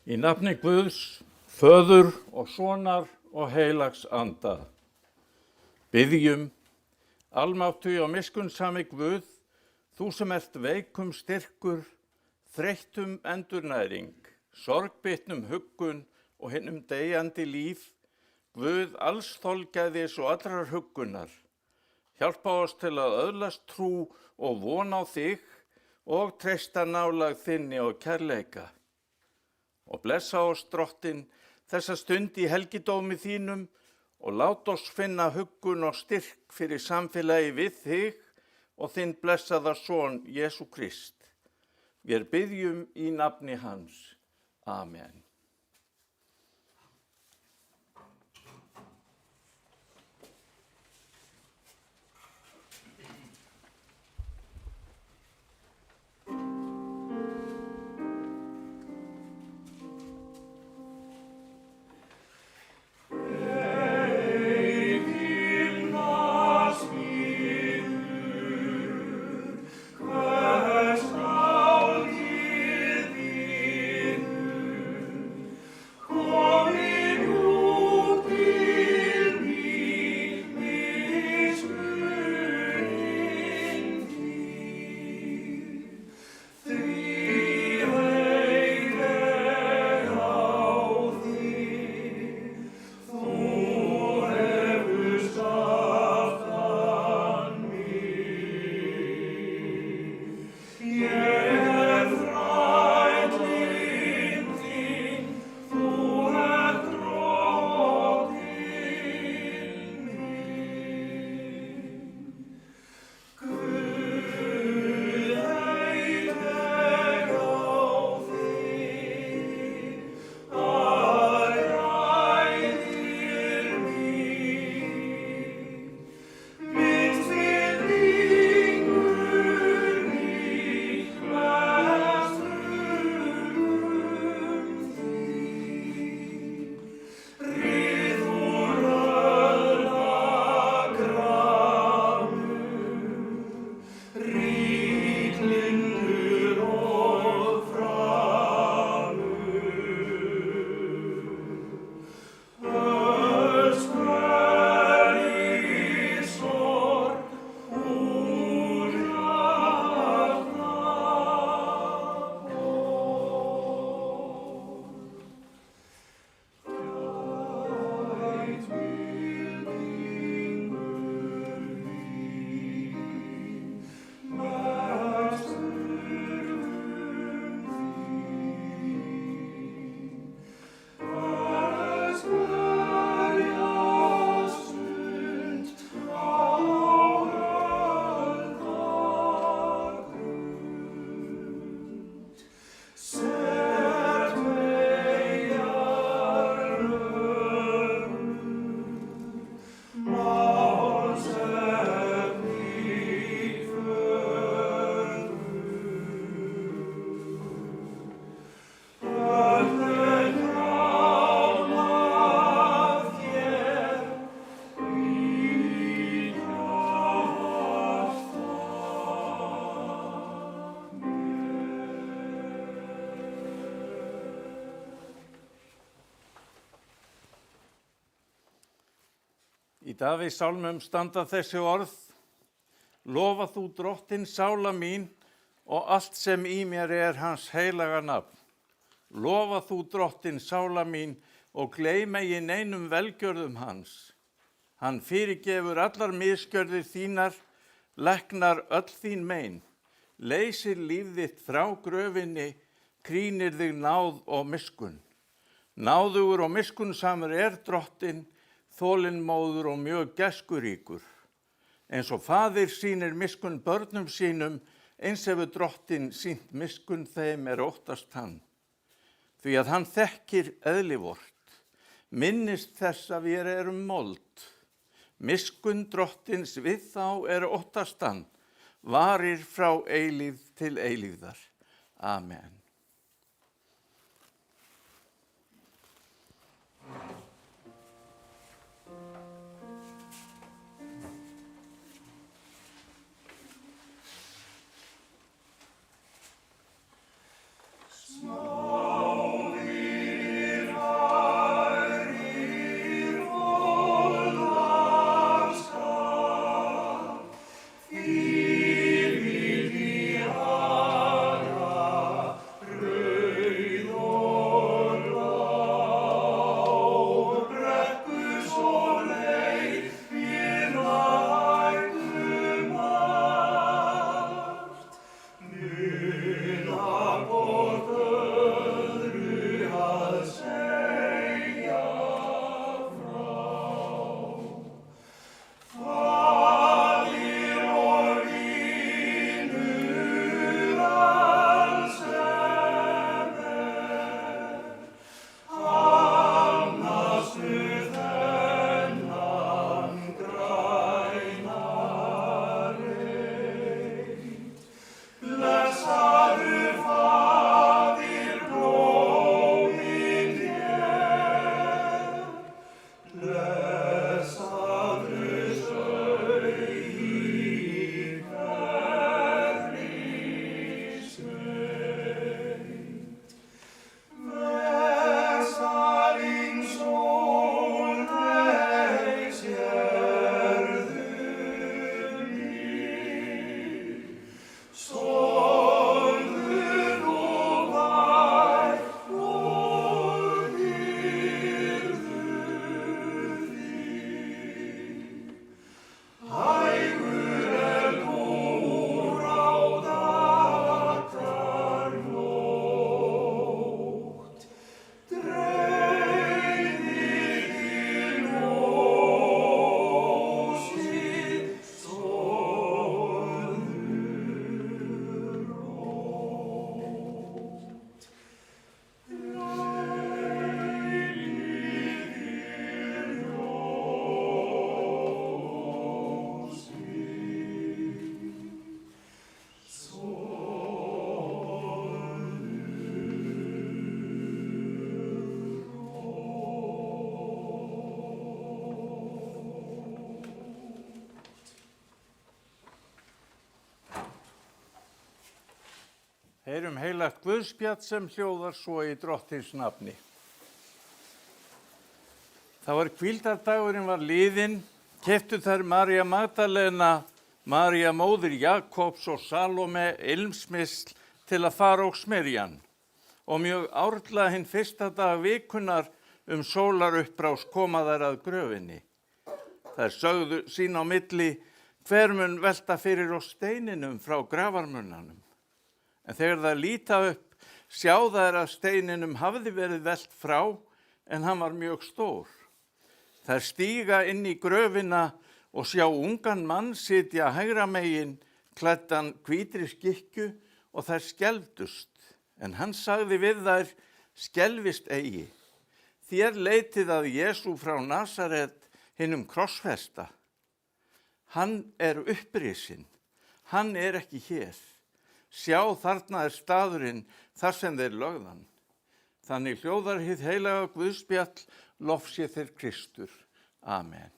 Í nafni Guðs, Föður og Sonar og heilags anda. Biðjum, almáttug og miskunnsami Guð, þú sem ert veikum styrkur, þreyttum endurnæring, sorgbitnum huggun og hinum deyjandi líf, Guð alls þolgæðis og allrar huggunar. Hjálpa oss til að öðlast trú og von á þig og treysta nálægð þinni og kærleika. Og blessa oss, Drottinn, þessa stund í helgidómi þínum og lát oss finna huggun og styrk fyrir samfélagi við þig og þinn blessaða son, Jesú Krist. Vér biðjum í nafni hans. Amen. Í Davíðs sálmum standa þessi orð: Lofa þú Drottinn sála mín og allt sem í mér er hans heilaga nafn. Lofa þú Drottinn sála mín og gleyma ég neinum velgjörðum hans. Hann fyrirgefur allar misgjörðir þínar, læknar öll þín mein, leysir líf þitt frá gröfinni, krýnir þig náð og miskunn. Náðugur og miskunnsamur er Drottinn, þolinmóður og mjög gæskuríkur. Eins og faðir sýnir miskunn börnum sínum, eins hefur Drottinn sýnt miskunn þeim er óttast hann. Því að hann þekkir eðli vort, minnist þess að við erum mold. Miskunn Drottins við þá er óttast hann, varir frá eilífð til eilífðar. Amen. Smá Heyrum heilagt Guðspjall sem hljóðar svo í Drottins nafni. Það var hvíldardagurinn var liðinn, keyptu þær María Magdalena, María móðir Jakobs og Salome ilmsmisl til að fara og smyrja hann. Og mjög árla hinn fyrsta dag vikunar sólaruppbrás koma þær að gröfinni. Þær sögðu sín á milli, hver mun velta fyrir oss steininum frá grafarmunnanum. En þegar það líta upp, sjá þær að steininum hafði verið velt frá, en hann var mjög stór. Þær stíga inn í gröfina og sjá ungan mann sitja hægra megin, klæddan hvítri skikkju og þær skelfdust. En hann sagði við þær, skelfist eigi. Þér leitið að Jesú frá Nasaret, hinum krossfesta. Hann upprisinn, hann ekki hér. Sjá, þarna staðurinn þar sem þeir lögðan. Þannig hljóðar hið heilaga Guðspjall, lof sé þér Kristur. Amen.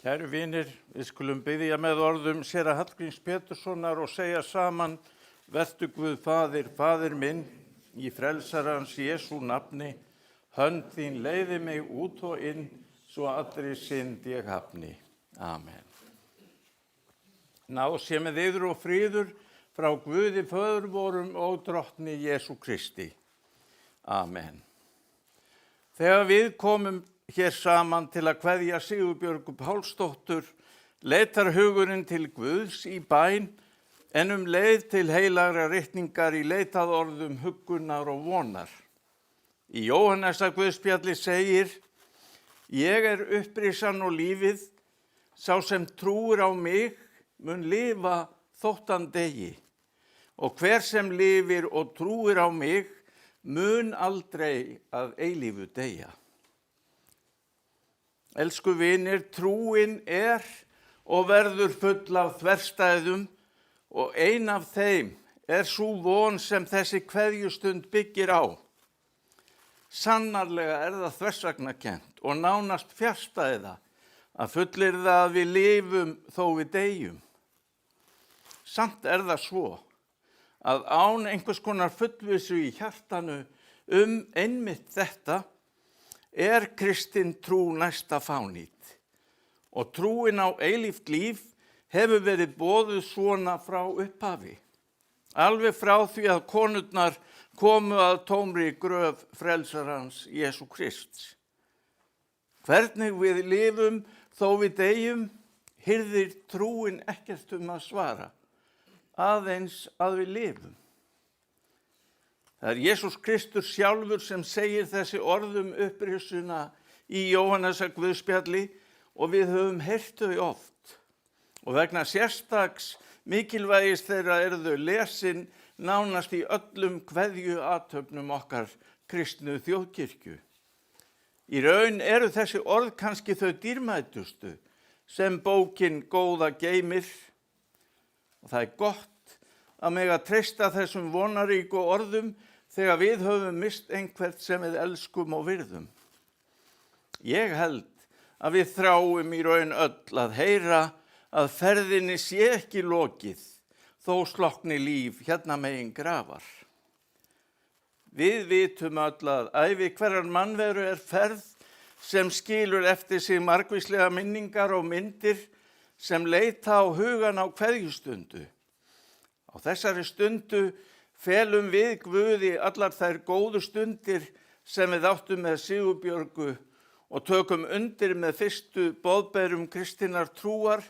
Kæru vinir, við skulum biðja með orðum séra Hallgríms Péturssonar og segja saman: Vertu Guð Faðir, Faðir minn, í frelsarans Jesú nafni, hönd þín leiði mig út og inn, svo allri synd ég hafni. Amen. Ná sé með yður og friður frá Guði Föður vorum og drottni Jesú Kristi. Amen. Þegar við komum hér saman til að kveðja Sigurbjörgu Pálsdóttur, leitar hugurinn til Guðs í bæn, en leið til heilagra ritningar í leitað orðum huggunar og vonar. Í Jóhannesar Guðspjalli segir: Ég er upprisan og lífið, sá sem trúir á mig mun lifa þótt hann deyi, og hver sem lifir og trúir á mig mun aldrei að eilífu deyja. Elsku vinir, trúin er og verður full af þverstæðum og ein af þeim er sú von sem þessi kveðjustund byggir á. Sannarlega er það þversagnakennt og nánast fjarstæða að fullyrða að við lifum þó við deyjum. Samt er það svo að án einhvers konar fullvissu í hjartanu einmitt þetta er kristin trú næsta fánýt, og trúin á eilíft líf hefur verið boðuð svona frá upphafi, alveg frá því að konurnar komu að tómri gröf frelsarans Jesú Krists. Hvernig við lifum þó við deyjum, hirðir trúin ekkert að svara, aðeins að við lifum. Það er Jesús Kristur sjálfur sem segir þessi orðum upprisuna í Jóhannesar Guðspjalli og við höfum heyrt þau oft. Og vegna sérstaks mikilvægis þeirra eru þau lesin nánast í öllum kveðjuathöfnum okkar kristnu þjóðkirkju. Í raun eru þessi orð kannski þau dýrmætustu sem bókin góða geymir, og það er gott að mega treysta þessum vonaríku orðum þegar við höfum mist einhvert sem við elskum og virðum. Ég held að við þráum í raun öll að heyra að ferðinni sé ekki lokið, þó slokkni líf hérna megin grafar. Við vitum öll að ævi hverrar mannveru er ferð sem skilur eftir sig margvíslega minningar og myndir sem leita á hugan á kveðjustundu. Á þessari stundu felum við Guði allar þær góðu stundir sem við áttum með Sigurbjörgu og tökum undir með fyrstu boðberum kristinnar trúar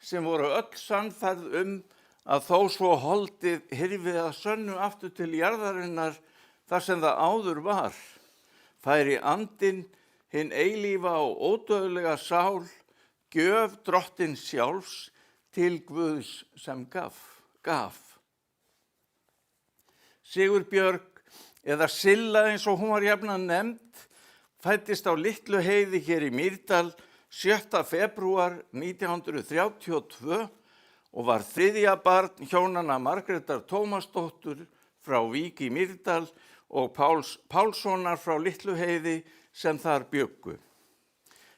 sem voru öll sannfærð að þó svo holdið hyrfi að sönnu aftur til jarðarinnar þar sem það áður var, færi andinn hinn eilífa og ódauðlega sál gjöf drottins sjálfs til Guðs sem gaf. Sigurbjörg, eða Silla eins og hún var jafnan nefnd, fæddist á Litlu Heiði hér í Mýrdal 7. febrúar 1932 og var þriðja barn hjónanna Margrétar Tómasdóttur frá Vík í Mýrdal og Páls Pálssonar frá Litlu Heiði sem þar bjuggu.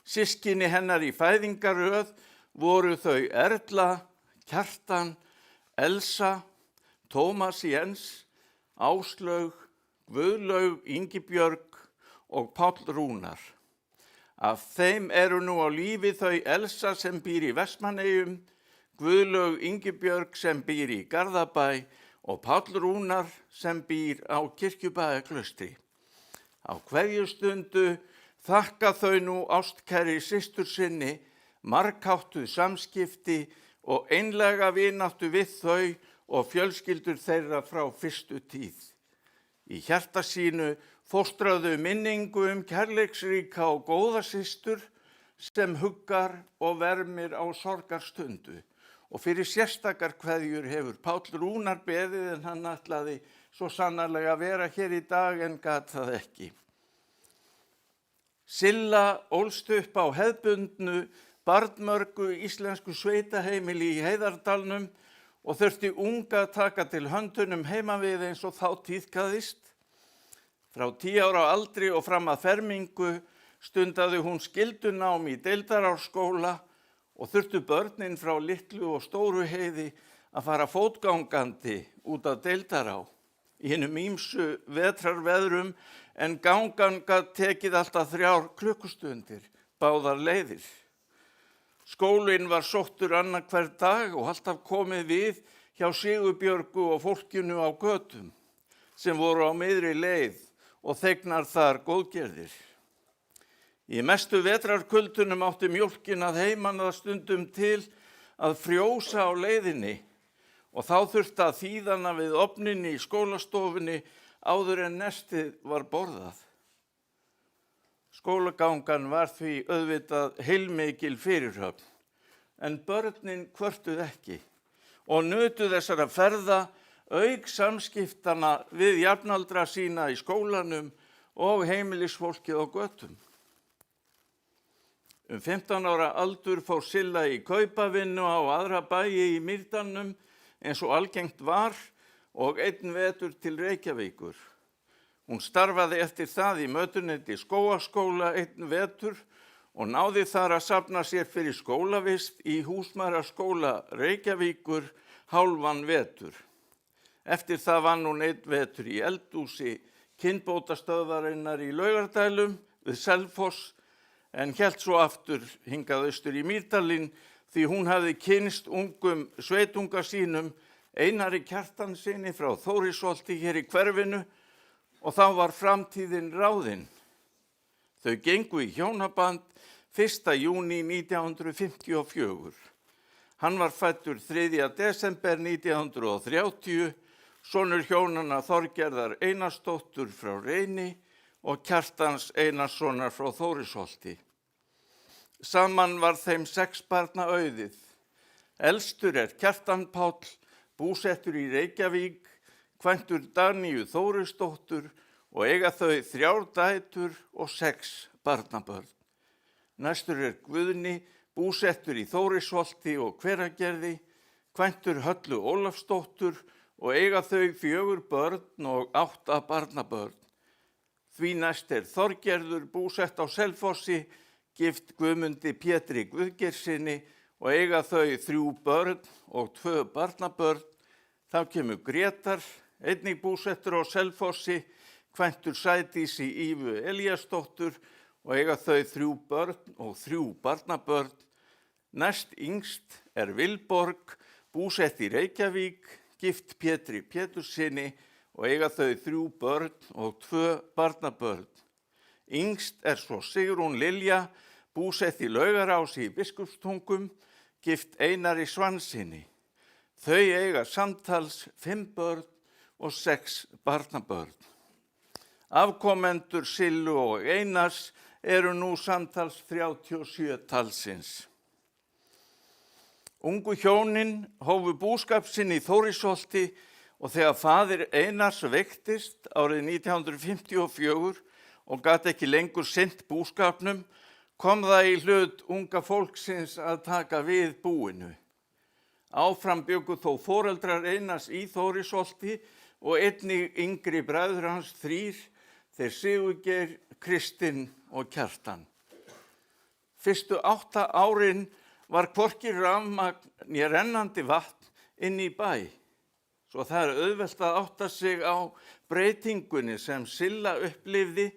Systkini hennar í fæðingaröð voru þau Erla, Kjartan, Elsa, Tómas Jens, Áslaug, Guðlaug, Ingibjörg og Páll Rúnar. Af þeim eru nú á lífi þau Elsa sem býr í Vestmannaeyjum, Guðlaug Ingibjörg sem býr í Garðabæ og Páll Rúnar sem býr á Kirkjubæjarklaustri. Á kveðjustundu þakka þau nú ástkæri systur sinni margháttuð samskipti og einlega vináttu við þau og fjölskyldur þeirra frá fyrstu tíð. Í hjarta sínu fóstraðu minningu kærleiksríka og góða systur sem huggar og vermir á sorgarstundu, og fyrir sérstakar kveðjur hefur Páll Rúnar beðið en hann ætlaði svo sannarlega að vera hér í dag en gat það ekki. Silla ólst upp á hefðbundnu barnmörgu íslensku sveitaheimili í Heiðardalnum og þurfti unga að taka til höndunum heima við eins og þá tíðkaðist. Frá 10 ára aldri og fram að fermingu stundaði hún skyldunám í Deildarárskóla og þurftu börnin frá Litlu og Stóru Heiði að fara fótgangandi út af Deildará í hinum ýmsu vetrarveðrum en gangan gat tekið alltaf 3 klukkustundir báðar leiðir. Skólinn var sóttur annan hver dag og alltaf komið við hjá Sigurbjörgu og fólkinu á götum sem voru á miðri leið og þegnar þar góðgerðir. Í mestu vetrarkuldunum átti mjólkin að heiman það stundum til að frjósa á leiðinni og þá þurfti að þýða hana við ofninni í skólastofunni áður en nestið var borðað. Skólagangan var því auðvitað heilmikil fyrirhöfn, en börnin kvörtuðu ekki og nutu þessara ferða auk samskiptana við jafnaldra sína í skólanum og heimilisfólkið á götum. 15 ára aldur fór Silla í kaupavinnu á aðra bæi í Mýrdalnum eins og algengt var og einn vetur til Reykjavíkur. Hún starfaði eftir það í mötuneyti Skógaskóla einn vetur og náði þar að safna sér fyrir skólavist í Húsmæðraskóla Reykjavíkur hálfan vetur. Eftir það vann hún einn vetur í eldhúsi kynbótastöðvarinnar í Laugardælum við Selfoss en hélt svo aftur hingað austur í Mýrdalinn því hún hafði kynnst ungum sveitunga sínum Einari Kjartanssyni frá Þórisholti hér í hverfinu og þá var framtíðin ráðin. Þau gengu í hjónaband 1. júní 1954. Hann var fæddur 3. desember 1930, sonur hjónanna Þorgerðar Einarsdóttur frá Reyni og Kjartans Einarssonar frá Þórisholti. Saman var þeim 6 barna auðið. Elstur er Kjartan Páll, búsettur í Reykjavík, kvæntur Daníu Þórisdóttur og eiga þau 3 dætur og 6 barnabörn. Næstur er Guðni, búsettur í Þórisholti og Hveragerði, kvæntur Höllu Ólafsdóttur og eiga þau 4 börn og 8 barnabörn. Því næst er Þorgerður búsett á Selfossi, gift Guðmundi Pétri Guðgeirssyni og eiga þau 3 börn og 2 barnabörn. Þá kemur Grétar, einnig búsettur á Selfossi, kvæntur Sædísi Ívu Elíasdóttur og eiga þau 3 börn og 3 barnabörn. Næst yngst er Vilborg, búsett í Reykjavík, gift Pétri Péturssyni og eiga þau 3 börn og 2 barnabörn. Yngst er svo Sigrún Lilja, búsett í Laugarási í Biskupstungum, gift Einari Svanssyni. Þau eiga samtals 5 börn og 6 barnabörn. Afkomendur Sillu og Einars eru nú samtals 37 talsins. Ungu hjónin hófu búskap sinn í Þórisholti og þegar faðir Einars veiktist árið 1954 og gat ekki lengur sinnt búskapnum, kom það í hlut unga fólksins að taka við búinu. Áfram bjuggu þó foreldrar Einars í Þórisholti og einnig yngri bræður hans 3, þeir Sigurgeir, Kristinn og Kjartan. Fyrstu 8 árin var hvorki rafmagn né rennandi vatn inn í bæ, svo það er auðvelt að átta sig á breytingunni sem Silla upplifði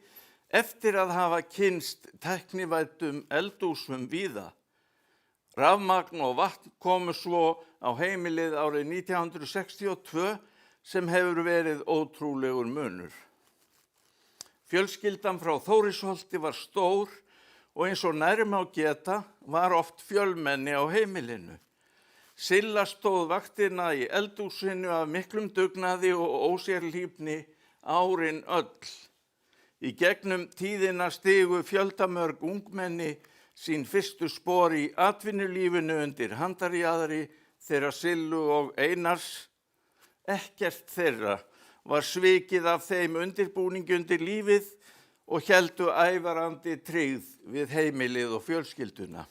eftir að hafa kynnst tæknivæddum eldhúsum víða. Rafmagn og vatn komu svo á heimilið árið 1962 sem hefur verið ótrúlegur munur. Fjölskyldan frá Þórisholti var stór og eins og nærri má geta var oft fjölmenni á heimilinu. Silla stóð vaktina í eldhúsinu af miklum dugnaði og ósérhlífni árin öll. Í gegnum tíðina stigu fjöldamörg ungmenni sín fyrstu spor í atvinnulífinu undir handarjaðri þeirra Sillu og Einars. Ekkert þeirra var svikið af þeim undirbúningi undir lífið og héldu ævarandi tryggð við heimilið og fjölskylduna.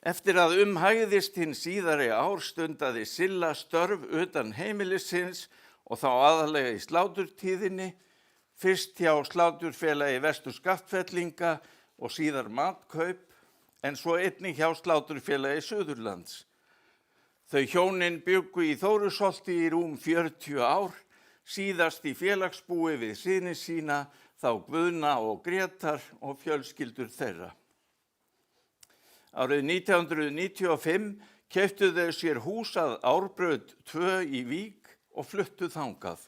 Eftir að hægðist hinn síðari ár stundaði Silla störf utan heimilisins og þá aðallega í sláturtíðinni, fyrst hjá Sláturfélagi Vestur-Skaftfellinga og síðar Matkaup, en svo einnig hjá Sláturfélagi Suðurlands. Þau hjónin bjuggu í Þórisholti í rúm 40 ár, síðast í félagsbúi við syni sína, þá Guðna og Grétar og fjölskyldur þeirra. Árið 1995 keyptu þau sér hús að Árbraut 2 í Vík og fluttu þangað,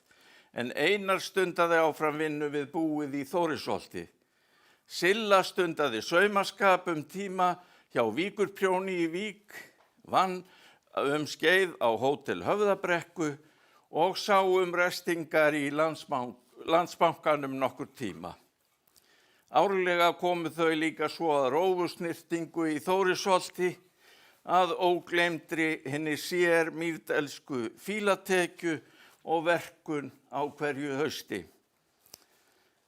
en Einar stundaði áfram vinnu við búið í Þórisholti. Silla stundaði saumaskap tíma hjá Víkurprjóni í Vík, vann skeið á Hótel Höfðabrekku og sá restingar í Landsbankanum nokkur tíma. Árlega komu þau líka svo að rófusnyrtingu í Þórisholti, að ógleymdri hinni mýrdelsku fílatekju og verkun á hverju hausti.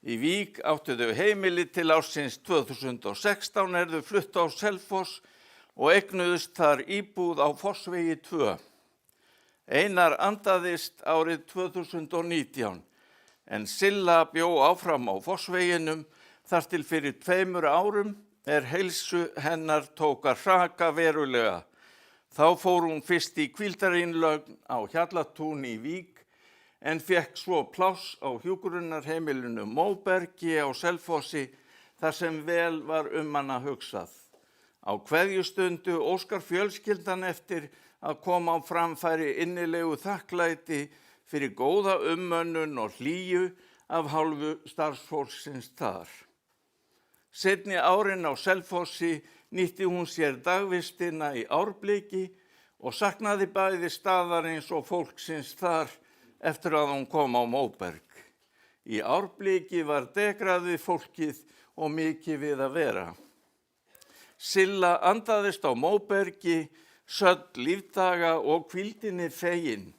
Í Vík áttu þau heimili til ársins 2016 þau fluttu á Selfoss og eignuðust þar íbúð á Fossvegi 2. Einar andaðist árið 2019, en Silla bjó áfram á Fossveginum þar til fyrir 2 árum heilsu hennar tók að hraka verulega. Þá fór hún fyrst í hvíldarinnlögn á Hjallatún í Vík, en fékk svo pláss á hjúkrunarheimilinu Móbergi á Selfossi, þar sem vel var hana hugsað. Á kveðjustundu óskar fjölskyldan eftir að koma á framfæri innilegu þakklæti fyrir góða umönnun og hlýju af hálfu starfsfólksins þar. Seinni árin á Selfossi nýtti hún sér dagvistina í Árbliki og saknaði bæði staðarins og fólksins þar eftir að hún kom á Móberg. Í Árbliki var degraðið fólkið og mikið við að vera. Silla andaðist á Móbergi, södd lífdaga og hvíldinni fegin,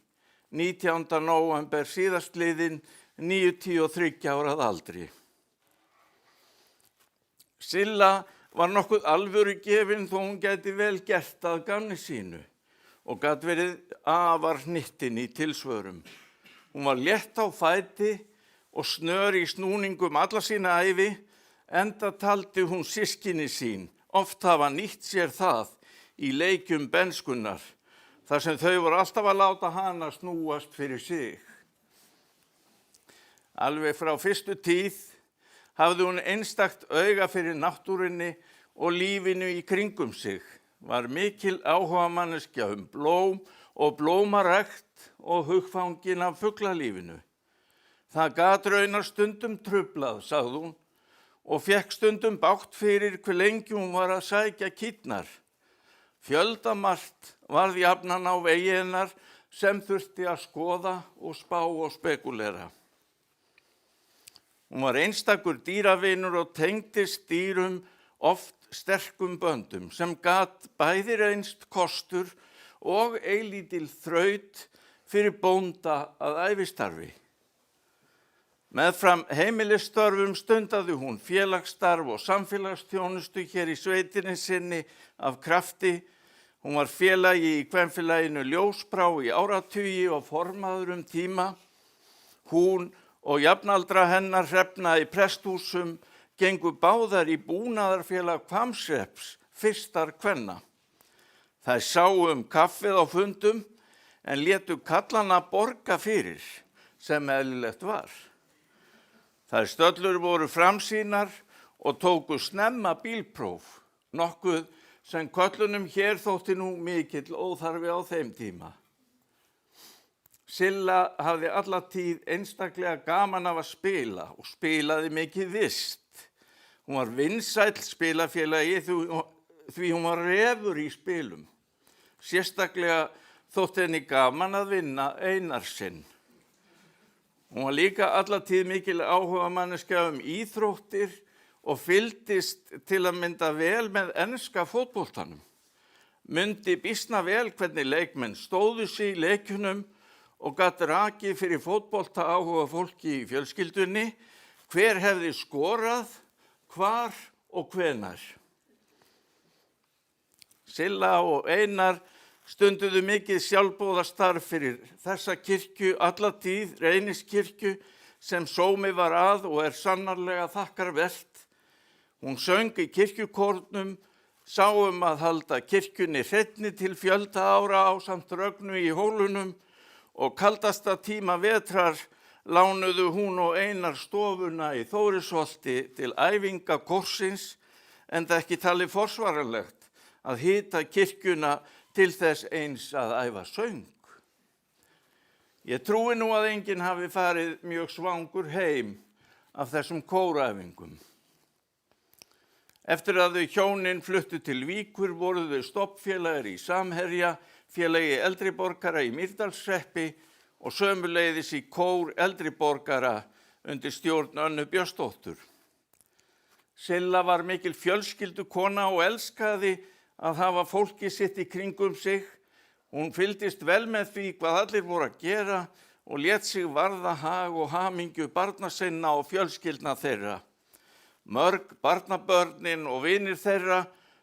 19. nóvember síðastliðinn, 93 ára að aldri. Silla var nokkuð alvöru gefin þó hún gæti vel gert að gamni sínu og gat verið afar hnittin í tilsvörum. Hún var létt á fæti og snör í snúningum alla sína ævi, enda taldi hún systkini sín oft hafa nýtt sér það í leikjum benskunnar, þar sem þau voru alltaf að láta hana snúast fyrir sig. Alveg frá fyrstu tíð hafði hún einstakt auga fyrir náttúrunni og lífinu í kringum sig, var mikil áhugamanneskja blóm og blómarækt og hugfangin af fuglalífinu. Það gat raunar stundum truflað, sagði hún, og fékk stundum bágt fyrir hve lengi hún var að sækja kýrnar. Fjöldamargt varð jafnan á vegi hennar sem þurfti að skoða og spá og spekulera. Hún var einstakur dýravinur og tengdist dýrum oft sterkum böndum sem gat bæði reynst kostur og eilítil þraut fyrir bónda að ævistarfi. Meðfram heimilisstörfum stundaði hún félagsstarf og samfélagsþjónustu hér í sveitinni sinni af krafti. Hún var félagi í kvenfélaginu Ljósbrá í áratugi og formaður tíma. Hún og jafnaldra hennar Hrefna í presthúsum gengu báðar í búnaðarfélag Hvammshrepps, fyrstar kvenna. Þær sáu kaffið á fundum en létu kallana borga fyrir, sem eðlilegt var. Þær stöllur voru framsýnar og tóku snemma bílpróf, nokkuð sem köllunum hér þótti nú mikill óþarfi á þeim tíma. Silla hafði alla tíð einstaklega gaman af að spila og spilaði mikið vist. Hún var vinsæll spilafélagi því hún var refur í spilum. Sérstaklega þótti henni gaman að vinna Einar sinn. Hún var líka alla tíð mikil áhugamanneskja íþróttir og fylgdist til að mynda vel með enska fótboltanum. Mundi býsna vel hvernig leikmenn stóðu sig í leikjunum og gat rakið fyrir fótbolta áhuga fólki í fjölskyldunni, hver hefði skorað, hvar og hvenær. Silla og Einar stunduðu mikið sjálfboðastarf fyrir þessa kirkju alla tíð, Reyniskirkju, sem sómi var að og sannarlega þakkarvert. Hún söng í kirkjukórnum, sáum að halda kirkjunni hreinni til fjölda ára ásamt Rögnu í hólunum og kaldasta tíma vetrar lánuðu hún og Einar stofuna í Þórisholti til æfinga kórsins, enda ekki talið forsvaranlegt að hita kirkjuna til þess eins að æfa söng. Ég trúi nú að enginn hafi farið mjög svangur heim af þessum kóræfingum. Eftir að þau hjónin fluttu til Víkur voru þau stofnfélagar í Samherja, félagi eldri borgara í Mýrdalshreppi og sömuleiðis í kór eldri borgara undir stjórn Önnu Björnsdóttur. Silla var mikil fjölskyldukona og elskaði að hafa fólki sitt í kringum sig. Hún fylgdist vel með því hvað allir voru að gera og lét sig varða hag og hamingju barna sinna og fjölskyldna þeirra. Mörg barnabörnin og vinir þeirra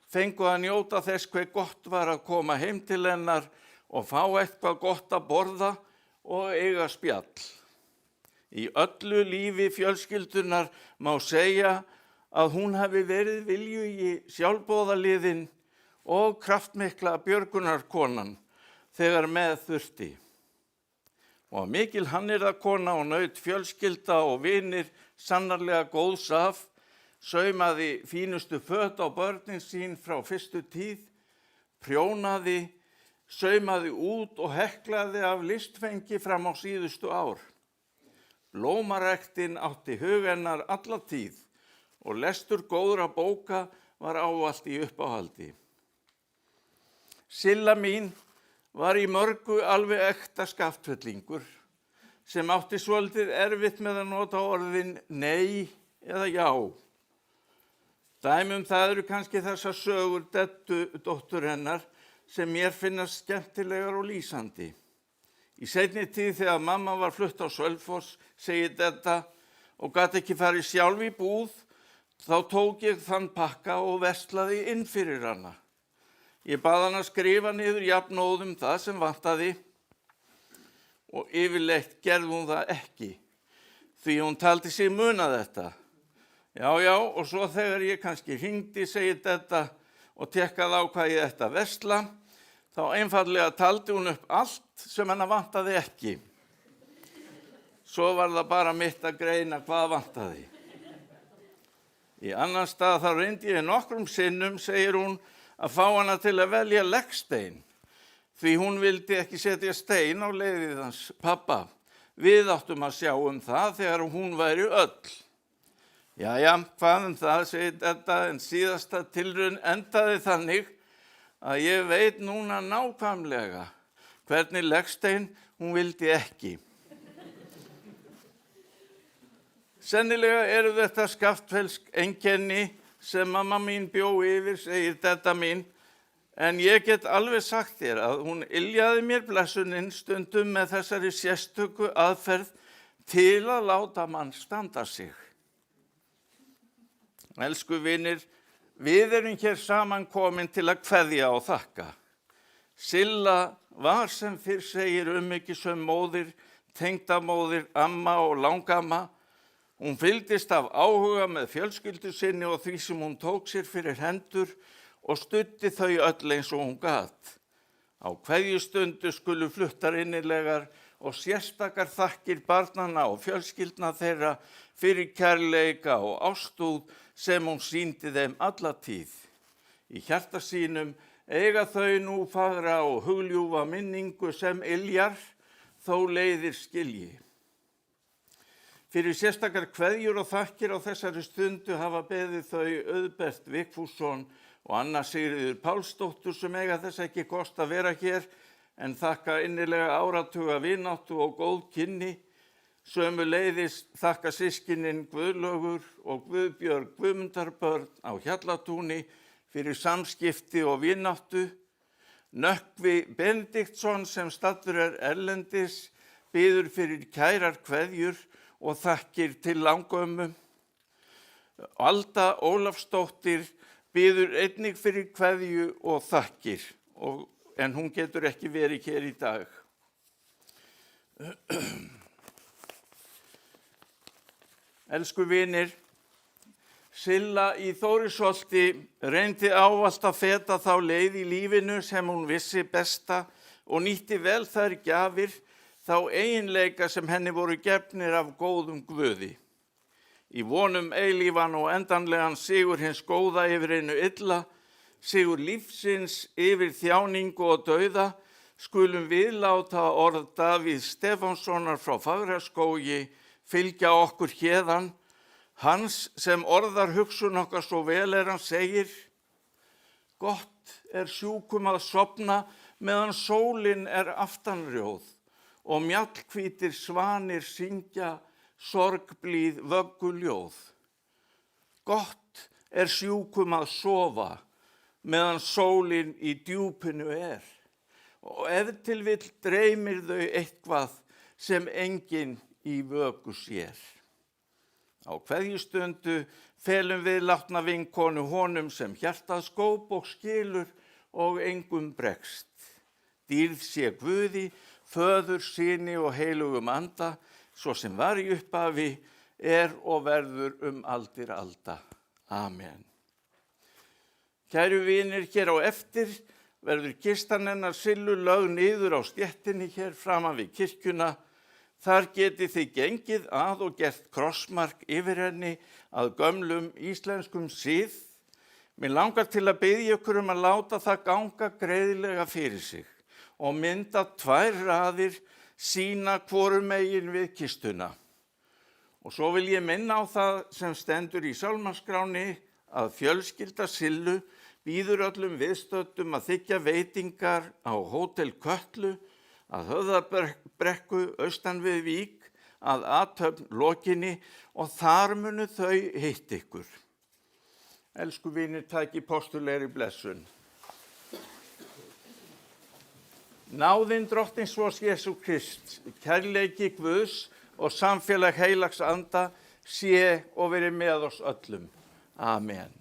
fengu að njóta þess hve gott var að koma heim til hennar og fá eitthvað gott að borða og eiga spjall. Í öllu lífi fjölskyldunar má segja að hún hafi verið viljugi sjálfboðaliðin og kraftmikla björgunarkonan þegar með þurfti. Og mikil hannyrðakona og naut fjölskylda og vinir sannarlega góðs af, saumaði fínustu föt á börnin sín frá fyrstu tíð, prjónaði, saumaði út og heklaði af listfengi fram á síðustu ár. Blómaræktin átti hug hennar alla tíð og lestur góðra bóka var ávallt í uppáhaldi. Silla mín var í mörgu alveg ekta skaftfellingur sem átti svolítið erfitt með að nota orðin nei eða já. Dæmi það eru kannski þessar sögur Deddu dóttur hennar sem mér finnast skemmtilegar og lýsandi. Í seinni tíð þegar mamma var flutt á Sölvfoss, segir Dedda, og gat ekki farið sjálf í búð, þá tók ég þann pakka og verslaði inn fyrir hana. Ég bað hann að skrifa niður jafnóðum það sem vantaði og yfirleitt gerði hún það ekki, því hún taldi sig muna þetta. Já, og svo þegar ég kannski hringdi, segir þetta, og tekkaði á hvað ég ætti að versla, þá einfaldlega taldi hún upp allt sem hennar vantaði ekki. Svo var það bara mitt að greina hvað vantaði. Í annan stað þá reyndi ég nokkrum sinnum, segir hún, að fá hana til að velja leggstein, því hún vildi ekki setja stein á leiðið hans pappa. Við áttum að sjá það þegar hún væri öll. Jæja, hvað það, segir þetta, en síðasta tilraun endaði þannig að ég veit núna nákvæmlega hvernig leggstein hún vildi ekki. Sennilega eru þetta skaftfellsk einkenni sem mamma mín bjó yfir, segir Dedda mín, en ég get alveg sagt þér að hún yljaði mér blessunin stundum með þessari sérstöku aðferð til að láta mann standa sig. Elsku vinir, við erum hér saman komin til að kveðja og þakka. Silla var sem fyrr segir umhyggjusöm móðir, tengdamóðir, amma og langamma. Hún fylgdist af áhuga með fjölskyldu sinni og því sem hún tók sér fyrir hendur og studdi þau öll eins og hún gat. Á kveðjustundu skulu fluttar innilegar og sérstakar þakkir barnanna og fjölskyldna þeirra fyrir kærleika og ástúð sem hún sýndi þeim alla tíð. Í hjarta sínum eiga þau nú fagra og hugljúfa minningu sem yljar, þó leiðir skilji. Fyrir sérstakar kveðjur og þakkir á þessari stundu hafa beðið þau Auðbert Vigfússon og Anna Sigríður Pálsdóttur sem eiga þess ekki kost að vera hér en þakka innilega áratuga vináttu og góð kynni. Sömuleiðis þakka systkinin Guðlaugur og Guðbjörg Guðmundarbörn á Hjallatúni fyrir samskipti og vináttu. Nökkvi Benediktsson sem staddur erlendis biður fyrir kærar kveðjur og þakkir til langömmu. Alda Ólafsdóttir biður einnig fyrir kveðju og þakkir, en hún getur ekki verið hér í dag. Elsku vinir, Silla í Þórisholti reyndi ávallt að feta þá leið í lífinu sem hún vissi besta og nýtti vel þær gjafir, þá eiginleika sem henni voru gefnir af góðum Guði. Í vonum eilífan og endanlegan sigur hins góða yfir einu illa, sigur lífsins yfir þjáningu og dauða, skulum við láta orð Davíðs Stefánssonar frá Fagraskógi fylgja okkur héðan, hans sem orðar hugsun okkar svo vel hann segir: Gott sjúkum að sofna meðan sólin aftanrjóð og mjallhvítir svanir syngja sorgblíð vögguljóð. Gott sjúkum að sofa meðan sólin í djúpinu og ef til vill dreymir þau eitthvað sem enginn í vöku sér. Á kveðjustundu felum við látna vinkonu honum sem hjartað skóp og skilur og engum bregst. Dýrð sé Guði, Föður, Syni og heilugum anda, svo sem var í upphafi, og verður aldir alda. Amen. Kæru vinir, hér á eftir verður kistan hennar Sillu lögð niður á stéttinni hér framan við kirkjuna. Þar getið þið gengið að og gert krossmark yfir henni að gömlum íslenskum sið. Mér langar til að biðja ykkur að láta það ganga greiðlega fyrir sig og mynda 2 raðir sína hvorum megin við kistuna. Og svo vil ég minna á það sem stendur í sálmaskráni að fjölskylda Sillu býður öllum viðstöddum að þiggja veitingar á Hótel Kötlu að Höfðabrekku austan við Vík að athöfn lokinni og þar munu þau hitt ykkur. Elsku vinir, taki postulegri blessun. Náðin drottins vors Jesú Krist, kærleiki Guðs og samfélag heilags anda sé og veri með oss öllum. Amen.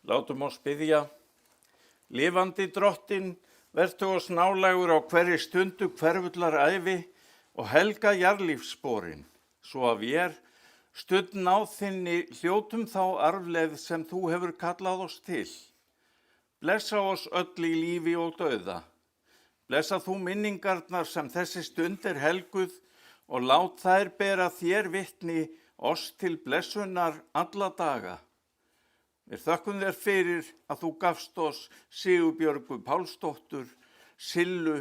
Látum oss biðja. Lifandi Drottinn, vertu oss nálægur á hverri stundu hverfullar ævi og helga jarðlífssporin, svo að vér, studd náð þinni, hljótum þá arfleið sem þú hefur kallað oss til. Blessa oss öll í lífi og dauða. Blessa þú minningarnar sem þessi stund helguð og lát þær bera þér vitni oss til blessunar alla daga. Við þökkum þér fyrir að þú gafst oss Sigurbjörgu Pálsdóttur, Sillu,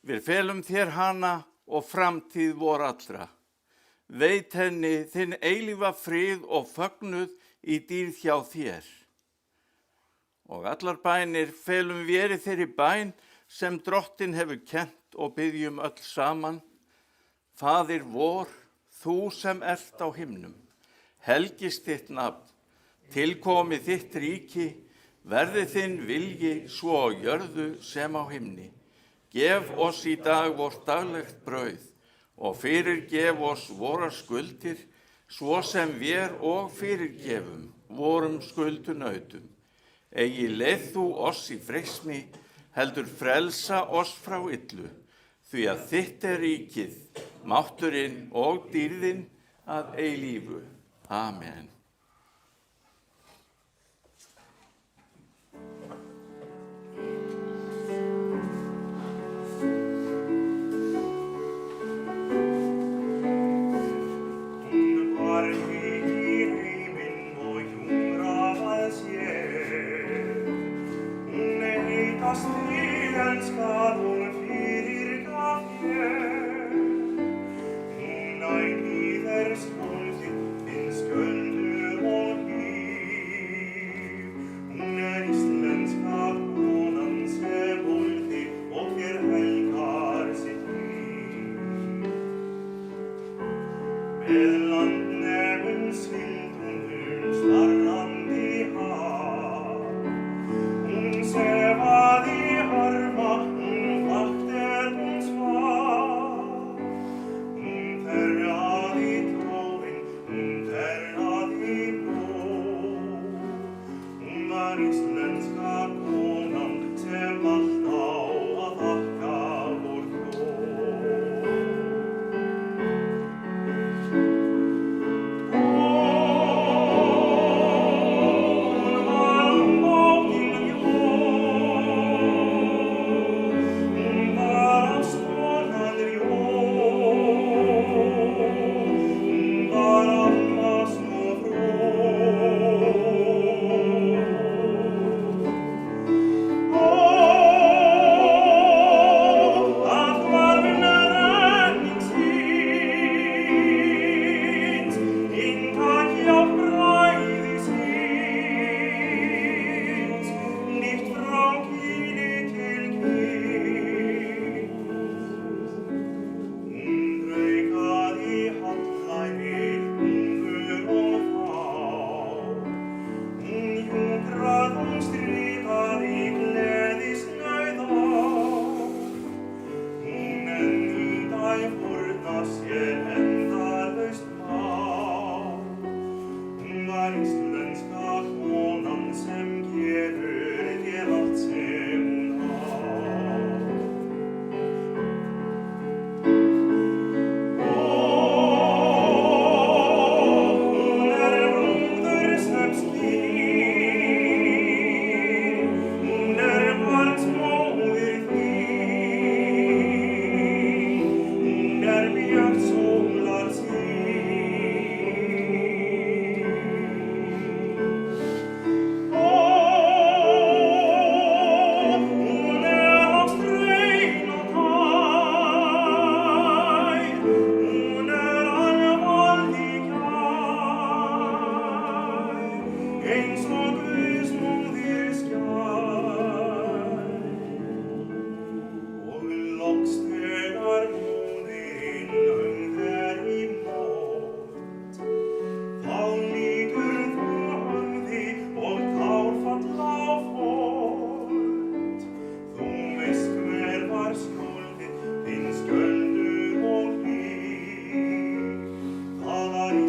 við felum þér hana og framtíð vor allra. Veit henni þinn eilífa frið og fögnuð í dýrð hjá þér. Og allar bænir felum við þeirri bæn sem Drottinn hefur kennt og biðjum öll saman. Faðir vor, þú sem ert á himnum, helgist þitt nafn, tilkomi þitt ríki, verði þinn vilji svo á jörðu sem á himni. Gef oss í dag vort daglegt brauð og fyrirgef oss vorar skuldir, svo sem vér og fyrirgefum vorum skuldunautum. Eigi leið þú oss í freistni, heldur frelsa oss frá illu, því að þitt ríkið, mátturinn og dýrðin að eilífu. Amen.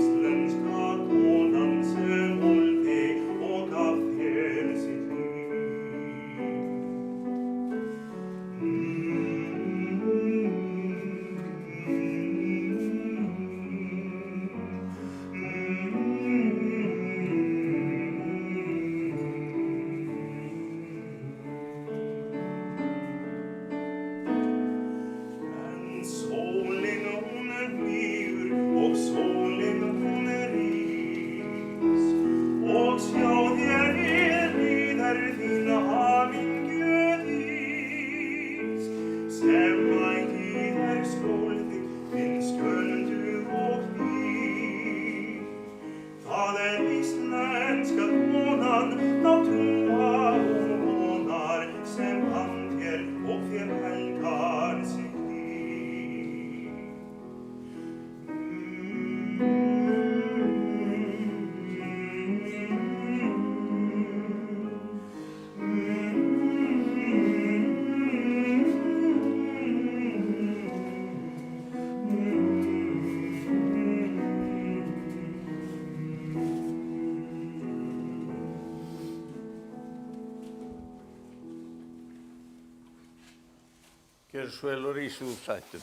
Íslenska konan sem voldi og gaf þér Gjörðu svo vel og rísið úr sætum.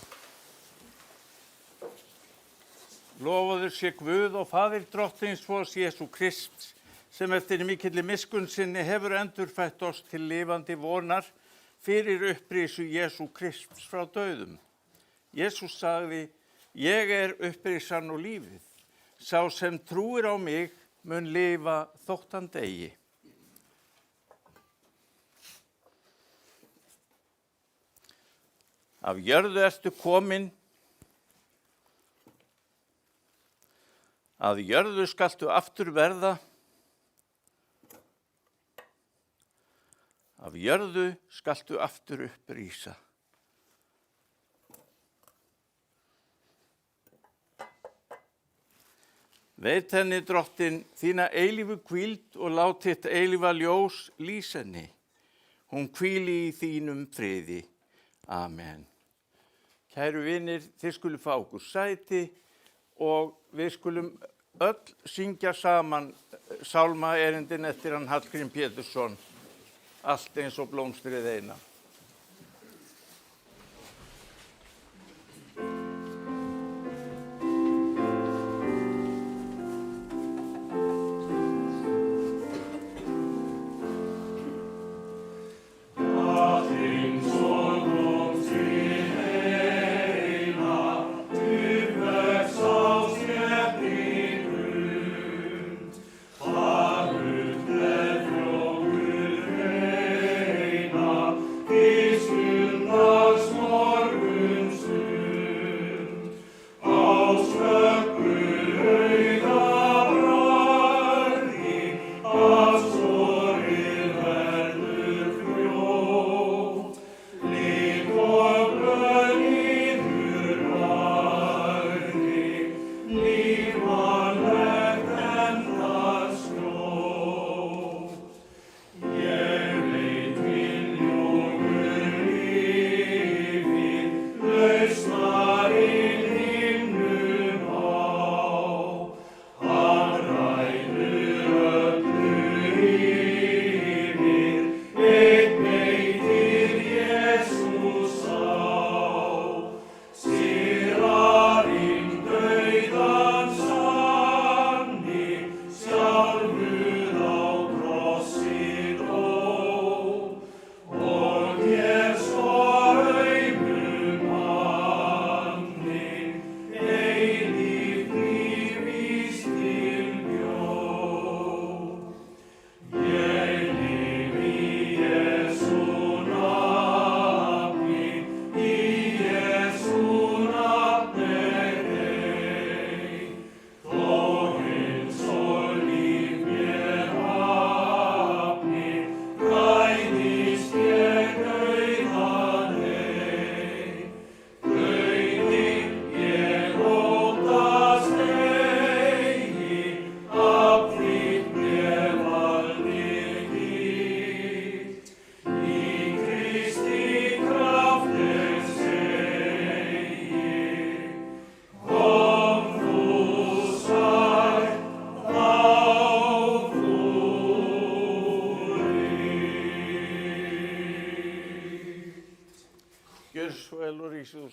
Lofaður sé Guð og Faðir drottins vors Jesú Krists, sem eftir mikilli miskunn sinni hefur endurfætt oss til lifandi vonar fyrir upprisu Jesú Krists frá dauðum. Jesús sagði, ég upprisan og lífið. Sá sem trúir á mig mun lifa þótt hann deyi. Af jörðu ertu komin, að jörðu skaltu aftur verða, af jörðu skaltu aftur upprísa. Veit henni drottin þína eilífu hvíld og lát þitt eilífa ljós lýs henni. Hún hvíli í þínum friði. Amen. Kæru vinir, þið skulum fá okkur sæti og við skulum öll syngja saman sálmaerindin eftir hann Hallgrím Pétursson, allt eins og blómstrið eina.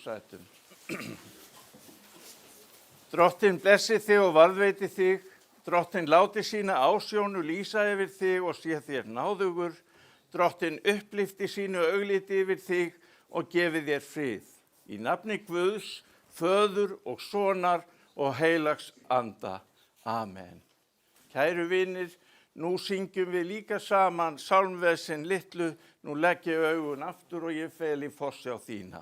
Sætum. Drottin blessi þig og varðveiti þig, drottin láti sína ásjónu lýsa yfir þig og sé þér náðugur, drottin upplifti sínu augliti yfir þig og gefi þér frið. Í nafni Guðs, Föður og Sonar og heilags anda. Amen. Kæru vinir, Nú syngjum við líka saman sálmvesin litlu, nú legg ég augun aftur og ég fel í forsjá þína.